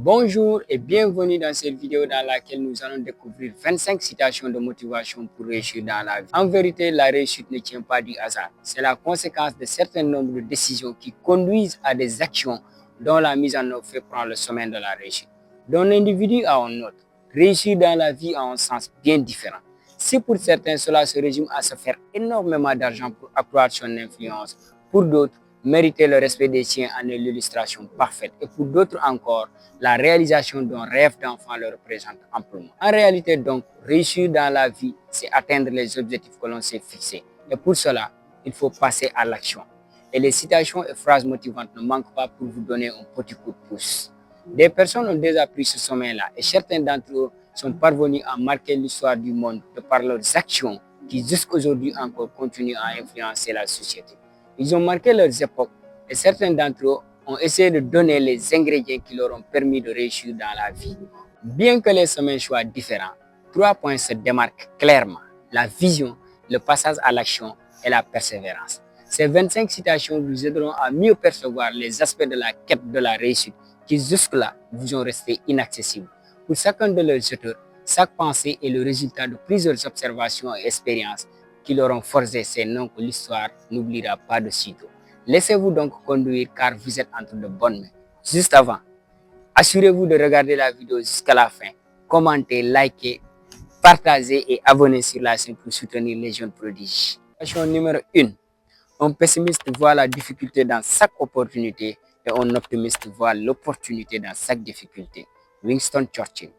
Bonjour et bienvenue dans cette vidéo dans laquelle nous allons découvrir 25 citations de motivation pour réussir dans la vie. En vérité, la réussite ne tient pas du hasard. C'est la conséquence de certain nombre de décisions qui conduisent à des actions dont la mise en œuvre fait prendre le sommet de la réussite. D'un individu à un autre, réussir dans la vie a un sens bien différent. Si pour certains cela se résume à se faire énormément d'argent pour accroître son influence, pour d'autres, mériter le respect des siens en est l'illustration parfaite. Et pour d'autres encore, la réalisation d'un rêve d'enfant le représente amplement. En réalité donc, réussir dans la vie, c'est atteindre les objectifs que l'on s'est fixés. Et pour cela, il faut passer à l'action. Et les citations et phrases motivantes ne manquent pas pour vous donner un petit coup de pouce. Des personnes ont déjà pris ce sommet-là et certains d'entre eux sont parvenus à marquer l'histoire du monde de par leurs actions qui jusqu'aujourd'hui encore continuent à influencer la société. Ils ont marqué leurs époques et certains d'entre eux ont essayé de donner les ingrédients qui leur ont permis de réussir dans la vie. Bien que les sommets soient différents, 3 points se démarquent clairement: la vision, le passage à l'action et la persévérance. Ces 25 citations vous aideront à mieux percevoir les aspects de la quête de la réussite qui jusque-là vous ont resté inaccessibles. Pour chacun de leurs auteurs, chaque pensée est le résultat de plusieurs observations et expériences qui leur ont forgé ces noms que l'histoire n'oubliera pas de sitôt. Laissez-vous donc conduire car vous êtes entre de bonnes mains. Juste avant, assurez-vous de regarder la vidéo jusqu'à la fin, commentez, likez, partagez et abonnez sur la chaîne pour soutenir les jeunes prodiges. Citation numéro 1. Un pessimiste voit la difficulté dans chaque opportunité et un optimiste voit l'opportunité dans chaque difficulté. Winston Churchill.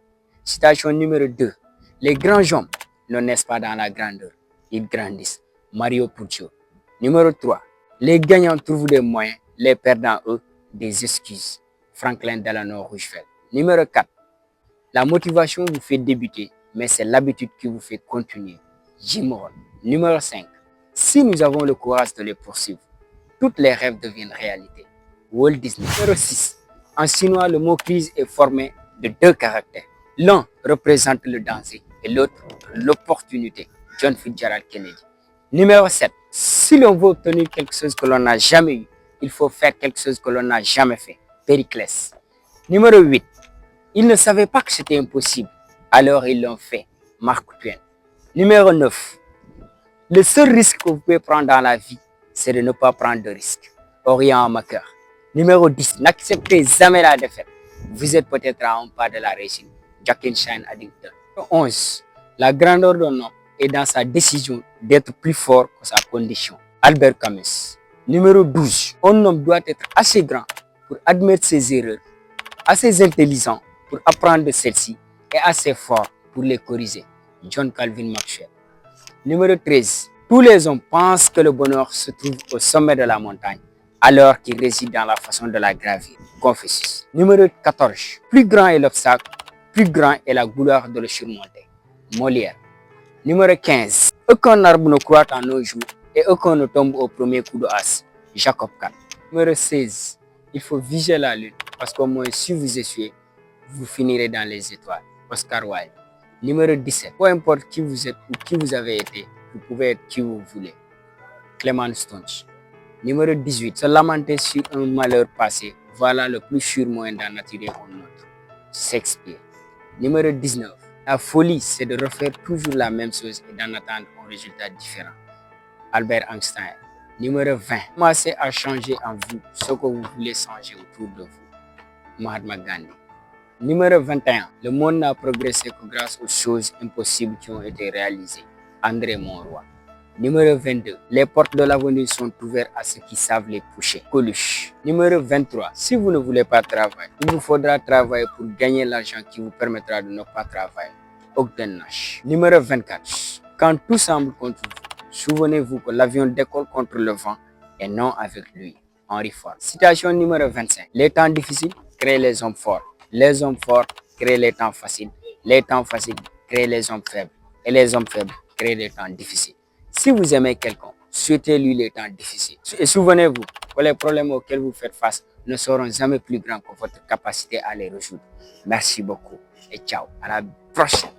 Citation numéro 2. Les grands hommes ne naissent pas dans la grandeur, ils grandissent. Mario Puzo. Numéro 3. Les gagnants trouvent des moyens, les perdants, eux, des excuses. Franklin Delano Roosevelt. Numéro 4. La motivation vous fait débuter, mais c'est l'habitude qui vous fait continuer. Jim Rohn. Numéro 5. Si nous avons le courage de les poursuivre, toutes les rêves deviennent réalité. Walt Disney. Numéro 6. En chinois, le mot crise est formé de 2 caractères. L'un représente le danger et l'autre l'opportunité. John Fitzgerald Kennedy. Numéro 7. Si l'on veut obtenir quelque chose que l'on n'a jamais eu, il faut faire quelque chose que l'on n'a jamais fait. Périclès. Numéro 8. Ils ne savaient pas que c'était impossible, alors ils l'ont fait. Mark Twain. Numéro 9. Le seul risque que vous pouvez prendre dans la vie, c'est de ne pas prendre de risque. Orion Maker. Numéro 10. N'acceptez jamais la défaite. Vous êtes peut-être à un pas de la réussite. Jacqueline Shine Addington. Numéro 11. La grandeur d'un homme est dans sa décision d'être plus fort que sa condition. Albert Camus. Numéro 12. Un homme doit être assez grand pour admettre ses erreurs, assez intelligent pour apprendre de celles-ci et assez fort pour les corriger. John Calvin Maxwell. Numéro 13. Tous les hommes pensent que le bonheur se trouve au sommet de la montagne, alors qu'il réside dans la façon de la gravir. Confucius. Numéro 14. Plus grand est l'obstacle, plus grand est la gloire de le surmonter. Molière. Numéro 15. Aucun arbre ne croît en nos jours et aucun ne tombe au premier coup de hache. Jacob Kahn. Numéro 16. Il faut viser la lune parce qu'au moins si vous essuyez, vous finirez dans les étoiles. Oscar Wilde. Numéro 17. Peu importe qui vous êtes ou qui vous avez été, vous pouvez être qui vous voulez. Clement Stonch. Numéro 18. Se lamenter sur un malheur passé, voilà le plus sûr moyen d'en attirer un autre. Shakespeare. Numéro 19. La folie, c'est de refaire toujours la même chose et d'en attendre un résultat différent. Albert Einstein. Numéro 20. Commencez à changer en vous ce que vous voulez changer autour de vous. Mahatma Gandhi. Numéro 21. Le monde n'a progressé que grâce aux choses impossibles qui ont été réalisées. André Monroy. Numéro 22. Les portes de l'avenir sont ouvertes à ceux qui savent les pousser. Coluche. Numéro 23. Si vous ne voulez pas travailler, il vous faudra travailler pour gagner l'argent qui vous permettra de ne pas travailler. Ogden Nash. Numéro 24. Quand tout semble contre vous, souvenez-vous que l'avion décolle contre le vent et non avec lui. Henry Ford. Citation numéro 25. Les temps difficiles créent les hommes forts. Les hommes forts créent les temps faciles. Les temps faciles créent les hommes faibles. Et les hommes faibles créent les temps difficiles. Si vous aimez quelqu'un, souhaitez-lui les temps difficiles. Et souvenez-vous que les problèmes auxquels vous faites face ne seront jamais plus grands que votre capacité à les résoudre. Merci beaucoup et ciao. À la prochaine.